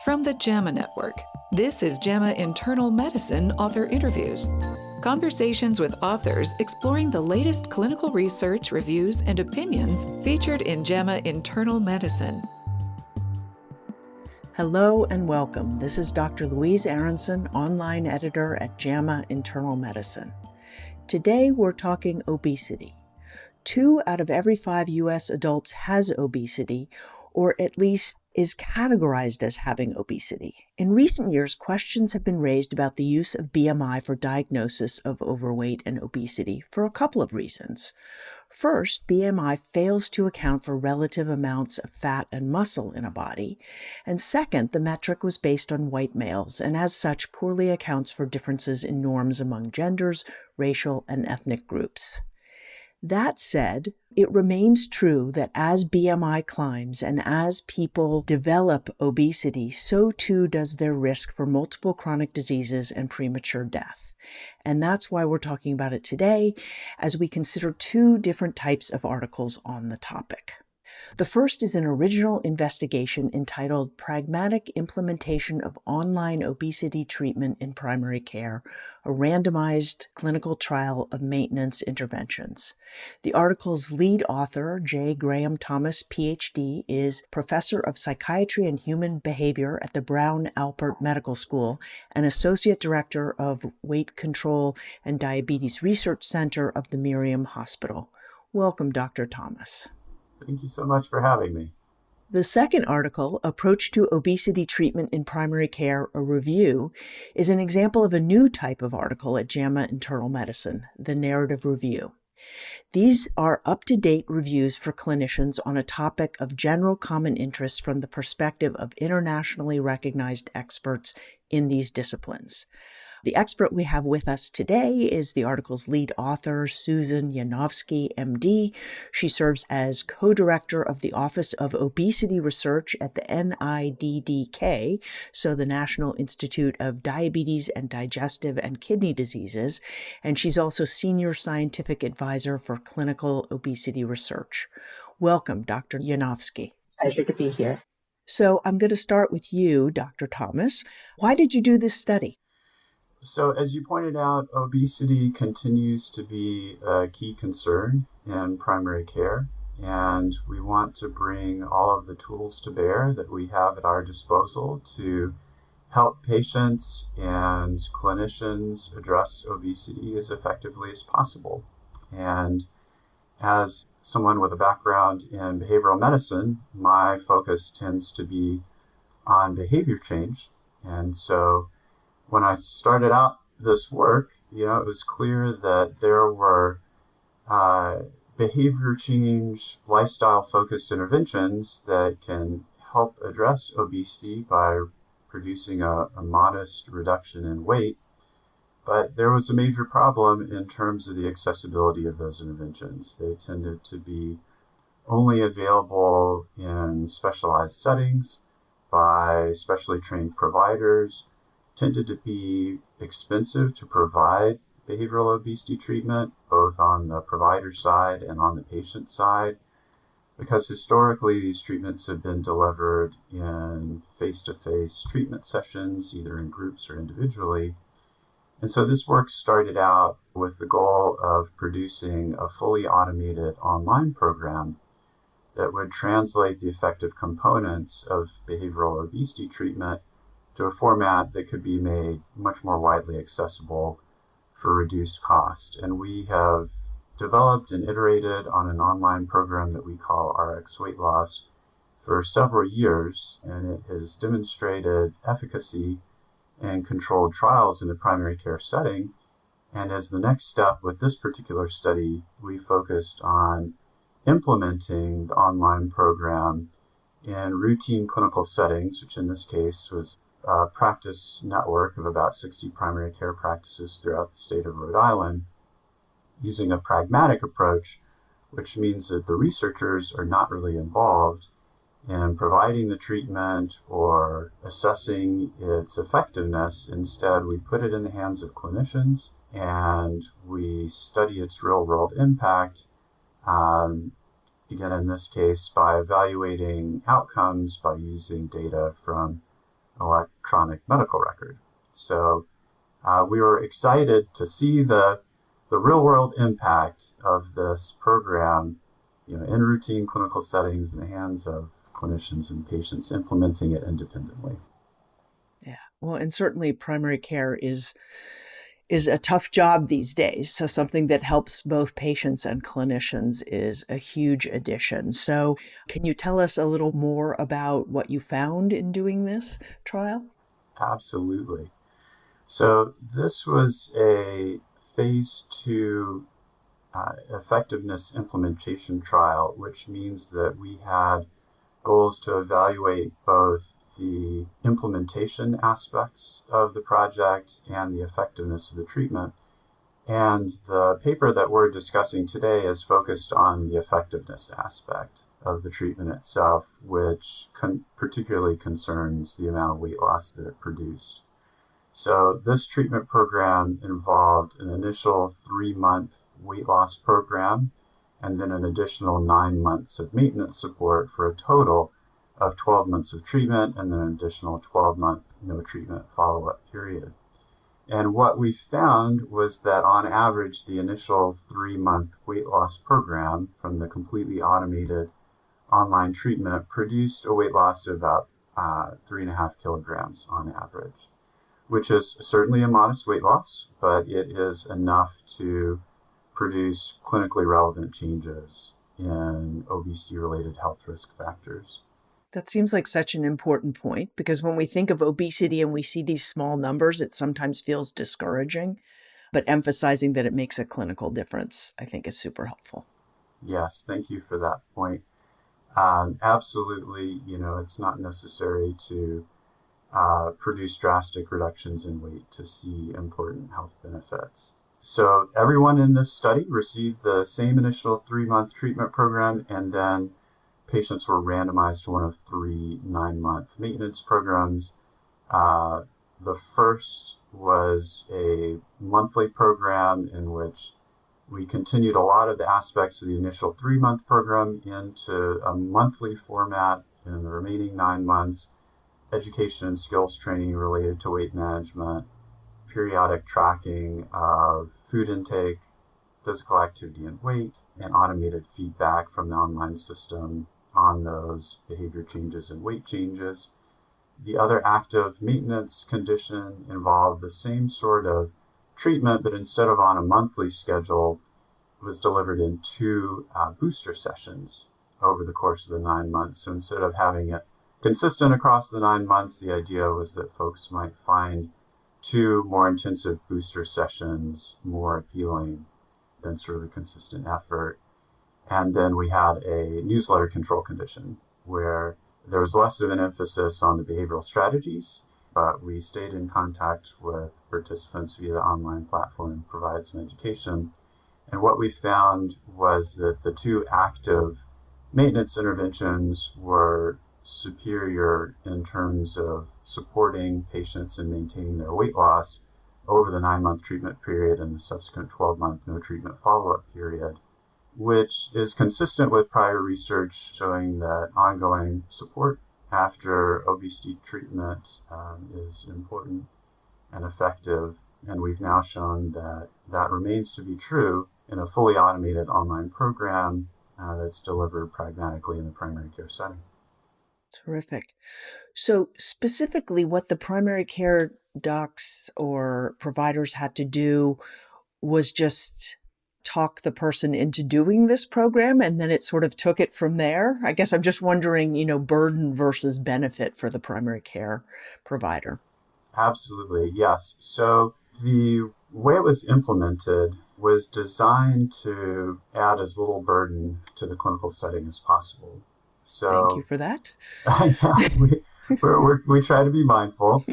From the JAMA Network, this is JAMA Internal Medicine Author Interviews. Conversations with authors exploring the latest clinical research, reviews, and opinions featured in JAMA Internal Medicine. Hello and welcome. This is Dr. Louise Aronson, online editor at JAMA Internal Medicine. Today we're talking obesity. 2 out of every 5 U.S. adults has obesity, or at least is categorized as having obesity. In recent years, questions have been raised about the use of BMI for diagnosis of overweight and obesity for a couple of reasons. First, BMI fails to account for relative amounts of fat and muscle in a body. And second, the metric was based on white males and as such poorly accounts for differences in norms among genders, racial, and ethnic groups. That said, it remains true that as BMI climbs and as people develop obesity, so too does their risk for multiple chronic diseases and premature death. And that's why we're talking about it today, as we consider 2 different types of articles on the topic. The first is an original investigation entitled Pragmatic Implementation of Online Obesity Treatment in Primary Care, a randomized clinical trial of maintenance interventions. The article's lead author, J. Graham Thomas, PhD, is professor of psychiatry and human behavior at the Brown Alpert Medical School and associate director of Weight Control and Diabetes Research Center of the Miriam Hospital. Welcome, Dr. Thomas. Thank you so much for having me. The second article, Approach to Obesity Treatment in Primary Care, a Review, is an example of a new type of article at JAMA Internal Medicine, the narrative review. These are up-to-date reviews for clinicians on a topic of general common interest from the perspective of internationally recognized experts in these disciplines. The expert we have with us today is the article's lead author, Susan Yanovski, MD. She serves as co-director of the Office of Obesity Research at the NIDDK, so the National Institute of Diabetes and Digestive and Kidney Diseases, and she's also senior scientific advisor for clinical obesity research. Welcome, Dr. Yanovski. Pleasure to be here. So I'm going to start with you, Dr. Thomas. Why did you do this study? So as you pointed out, obesity continues to be a key concern in primary care, and we want to bring all of the tools to bear that we have at our disposal to help patients and clinicians address obesity as effectively as possible. And as someone with a background in behavioral medicine, my focus tends to be on behavior change. And so when I started out this work, it was clear that there were behavior change, lifestyle-focused interventions that can help address obesity by producing a modest reduction in weight. But there was a major problem in terms of the accessibility of those interventions. They tended to be only available in specialized settings by specially trained providers, tended to be expensive to provide behavioral obesity treatment, both on the provider side and on the patient side, because historically these treatments have been delivered in face-to-face treatment sessions, either in groups or individually. And so this work started out with the goal of producing a fully automated online program that would translate the effective components of behavioral obesity treatment to a format that could be made much more widely accessible for reduced cost. And we have developed and iterated on an online program that we call RX Weight Loss for several years, and it has demonstrated efficacy in controlled trials in the primary care setting. And as the next step with this particular study, we focused on implementing the online program in routine clinical settings, which in this case was a practice network of about 60 primary care practices throughout the state of Rhode Island, using a pragmatic approach, which means that the researchers are not really involved in providing the treatment or assessing its effectiveness. Instead, we put it in the hands of clinicians and we study its real-world impact, again, in this case, by evaluating outcomes by using data from electronic medical record. So we were excited to see the real world impact of this program, in routine clinical settings in the hands of clinicians and patients implementing it independently. Yeah. Well, and certainly primary care is a tough job these days. So something that helps both patients and clinicians is a huge addition. So can you tell us a little more about what you found in doing this trial? Absolutely. So this was a phase 2 effectiveness implementation trial, which means that we had goals to evaluate both the implementation aspects of the project and the effectiveness of the treatment. And the paper that we're discussing today is focused on the effectiveness aspect of the treatment itself, which particularly concerns the amount of weight loss that it produced. So this treatment program involved an initial 3-month weight loss program and then an additional 9 months of maintenance support for a total of 12 months of treatment and then an additional 12-month no treatment follow-up period. And what we found was that on average, the initial 3-month weight loss program from the completely automated online treatment produced a weight loss of about 3.5 kilograms on average, which is certainly a modest weight loss, but it is enough to produce clinically relevant changes in obesity-related health risk factors. That seems like such an important point because when we think of obesity and we see these small numbers, it sometimes feels discouraging. But emphasizing that it makes a clinical difference, I think, is super helpful. Yes, thank you for that point. Absolutely, it's not necessary to produce drastic reductions in weight to see important health benefits. So everyone in this study received the same initial 3-month treatment program, and then patients were randomized to one of 3 9-month maintenance programs. The first was a monthly program in which we continued a lot of the aspects of the initial 3-month program into a monthly format in the remaining 9 months, education and skills training related to weight management, periodic tracking of food intake, physical activity and weight, and automated feedback from the online system on those behavior changes and weight changes. The other active maintenance condition involved the same sort of treatment, but instead of on a monthly schedule, was delivered in 2 booster sessions over the course of the 9 months. So instead of having it consistent across the 9 months, the idea was that folks might find 2 more intensive booster sessions more appealing than sort of a consistent effort. And then we had a newsletter control condition where there was less of an emphasis on the behavioral strategies, but we stayed in contact with participants via the online platform and provided some education. And what we found was that the 2 active maintenance interventions were superior in terms of supporting patients and maintaining their weight loss over the 9-month treatment period and the subsequent 12-month no treatment follow-up period, which is consistent with prior research showing that ongoing support after obesity treatment is important and effective. And we've now shown that that remains to be true in a fully automated online program that's delivered pragmatically in the primary care setting. Terrific. So specifically what the primary care docs or providers had to do was just talk the person into doing this program, and then it sort of took it from there. I guess I'm just wondering, burden versus benefit for the primary care provider. Absolutely, yes. So the way it was implemented was designed to add as little burden to the clinical setting as possible. So thank you for that. Yeah, we try to be mindful.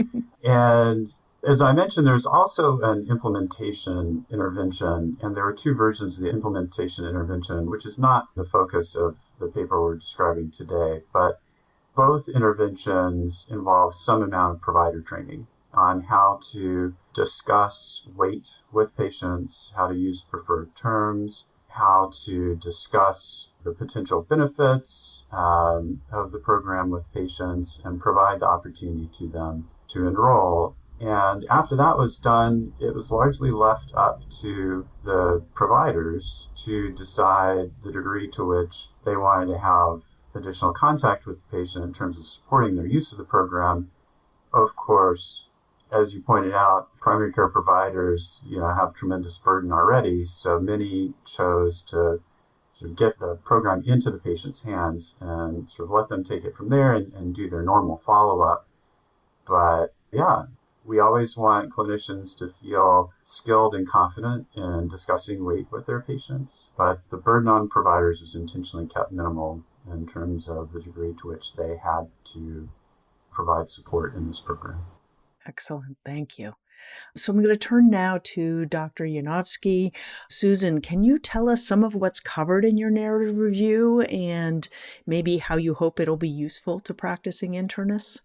And as I mentioned, there's also an implementation intervention, and there are 2 versions of the implementation intervention, which is not the focus of the paper we're describing today, but both interventions involve some amount of provider training on how to discuss weight with patients, how to use preferred terms, how to discuss the potential benefits of the program with patients and provide the opportunity to them to enroll. And after that was done, it was largely left up to the providers to decide the degree to which they wanted to have additional contact with the patient in terms of supporting their use of the program. Of course, as you pointed out, primary care providers, have tremendous burden already, so many chose to sort of get the program into the patient's hands and sort of let them take it from there and do their normal follow-up. But yeah, we always want clinicians to feel skilled and confident in discussing weight with their patients, but the burden on providers was intentionally kept minimal in terms of the degree to which they had to provide support in this program. Excellent. Thank you. So I'm going to turn now to Dr. Yanovski. Susan, can you tell us some of what's covered in your narrative review and maybe how you hope it'll be useful to practicing internists?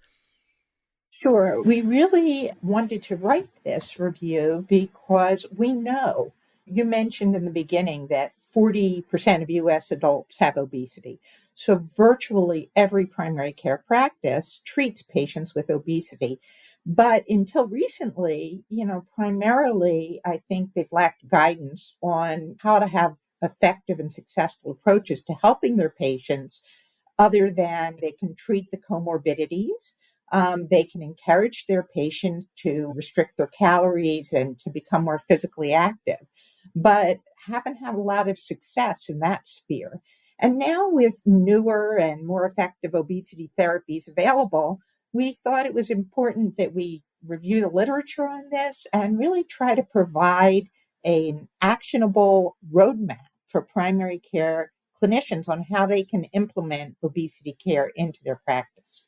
Sure. We really wanted to write this review because we know, you mentioned in the beginning that 40% of US adults have obesity. So virtually every primary care practice treats patients with obesity. But until recently, primarily, I think they've lacked guidance on how to have effective and successful approaches to helping their patients other than they can treat the comorbidities. They can encourage their patients to restrict their calories and to become more physically active, but haven't had a lot of success in that sphere. And now, with newer and more effective obesity therapies available, we thought it was important that we review the literature on this and really try to provide an actionable roadmap for primary care clinicians on how they can implement obesity care into their practice.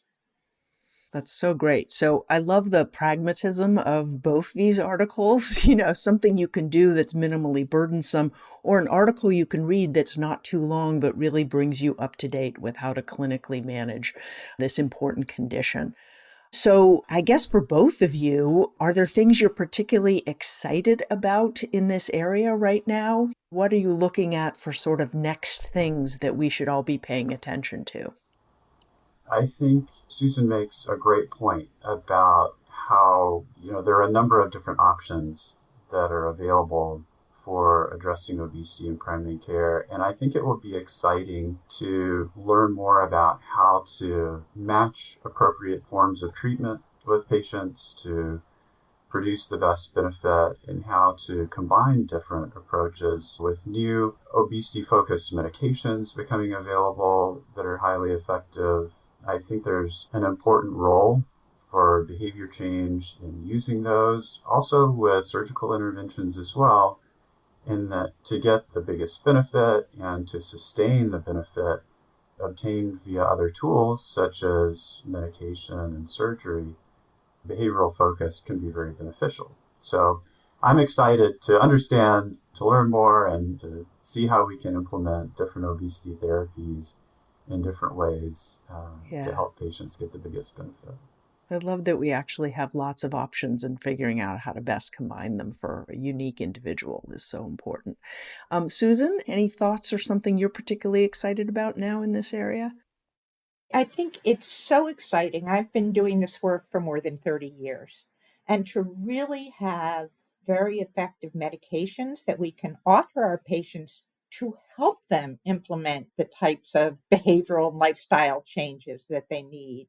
That's so great. So I love the pragmatism of both these articles, something you can do that's minimally burdensome, or an article you can read that's not too long, but really brings you up to date with how to clinically manage this important condition. So I guess for both of you, are there things you're particularly excited about in this area right now? What are you looking at for sort of next things that we should all be paying attention to? I think Susan makes a great point about how, there are a number of different options that are available for addressing obesity in primary care. And I think it will be exciting to learn more about how to match appropriate forms of treatment with patients to produce the best benefit, and how to combine different approaches with new obesity-focused medications becoming available that are highly effective. I think there's an important role for behavior change in using those, also with surgical interventions as well, in that to get the biggest benefit and to sustain the benefit obtained via other tools such as medication and surgery, behavioral focus can be very beneficial. So I'm excited to understand, to learn more, and to see how we can implement different obesity therapies in different ways to help patients get the biggest benefit. I love that we actually have lots of options, and figuring out how to best combine them for a unique individual is so important. Susan, any thoughts or something you're particularly excited about now in this area? I think it's so exciting. I've been doing this work for more than 30 years. And to really have very effective medications that we can offer our patients to help them implement the types of behavioral and lifestyle changes that they need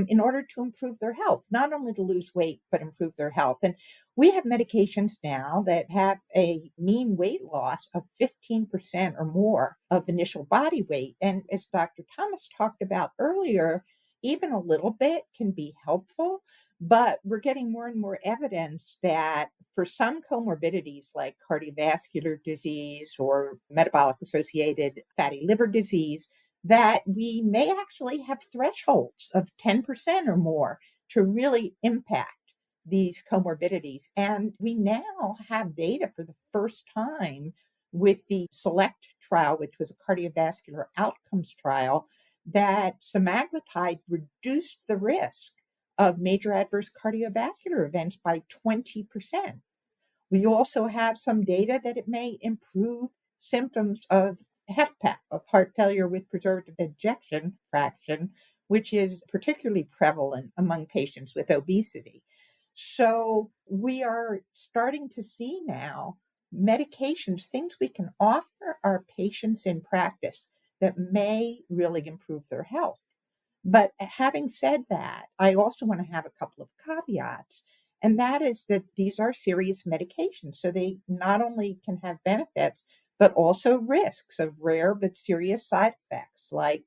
in order to improve their health, not only to lose weight, but improve their health. And we have medications now that have a mean weight loss of 15% or more of initial body weight. And as Dr. Thomas talked about earlier, even a little bit can be helpful, but we're getting more and more evidence that for some comorbidities like cardiovascular disease or metabolic associated fatty liver disease, that we may actually have thresholds of 10% or more to really impact these comorbidities. And we now have data for the first time with the SELECT trial, which was a cardiovascular outcomes trial, that semaglutide reduced the risk of major adverse cardiovascular events by 20%. We also have some data that it may improve symptoms of HFpEF, of heart failure with preserved ejection fraction, which is particularly prevalent among patients with obesity. So we are starting to see now medications, things we can offer our patients in practice that may really improve their health. But having said that, I also want to have a couple of caveats. And that is that these are serious medications. So they not only can have benefits, but also risks of rare but serious side effects. Like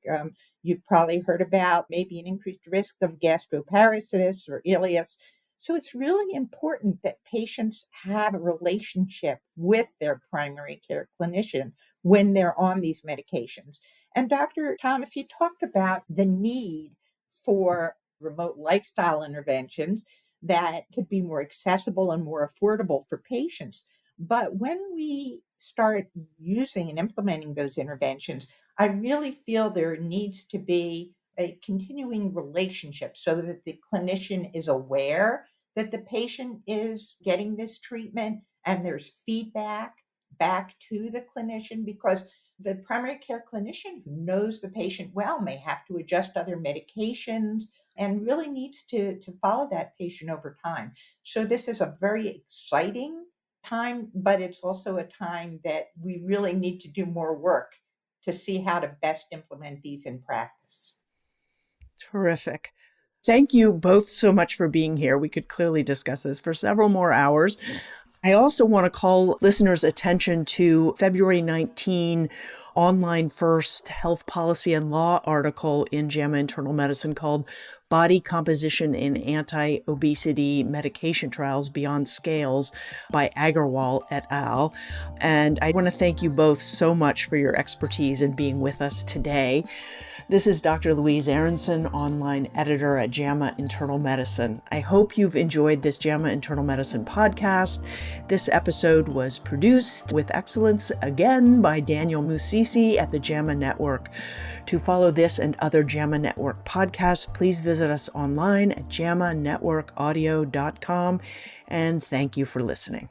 you've probably heard about maybe an increased risk of gastroparesis or ileus. So it's really important that patients have a relationship with their primary care clinician when they're on these medications. And Dr. Thomas, you talked about the need for remote lifestyle interventions that could be more accessible and more affordable for patients. But when we start using and implementing those interventions, I really feel there needs to be a continuing relationship so that the clinician is aware that the patient is getting this treatment and there's feedback back to the clinician, because the primary care clinician who knows the patient well may have to adjust other medications and really needs to follow that patient over time. So this is a very exciting time, but it's also a time that we really need to do more work to see how to best implement these in practice. Terrific. Thank you both so much for being here. We could clearly discuss this for several more hours. I also want to call listeners' attention to February 19 online first health policy and law article in JAMA Internal Medicine called Body Composition in Anti-Obesity Medication Trials Beyond Scales by Agarwal et al. And I want to thank you both so much for your expertise in being with us today. This is Dr. Louise Aronson, online editor at JAMA Internal Medicine. I hope you've enjoyed this JAMA Internal Medicine podcast. This episode was produced with excellence again by Daniel Musisi at the JAMA Network. To follow this and other JAMA Network podcasts, please visit us online at jamanetworkaudio.com, and thank you for listening.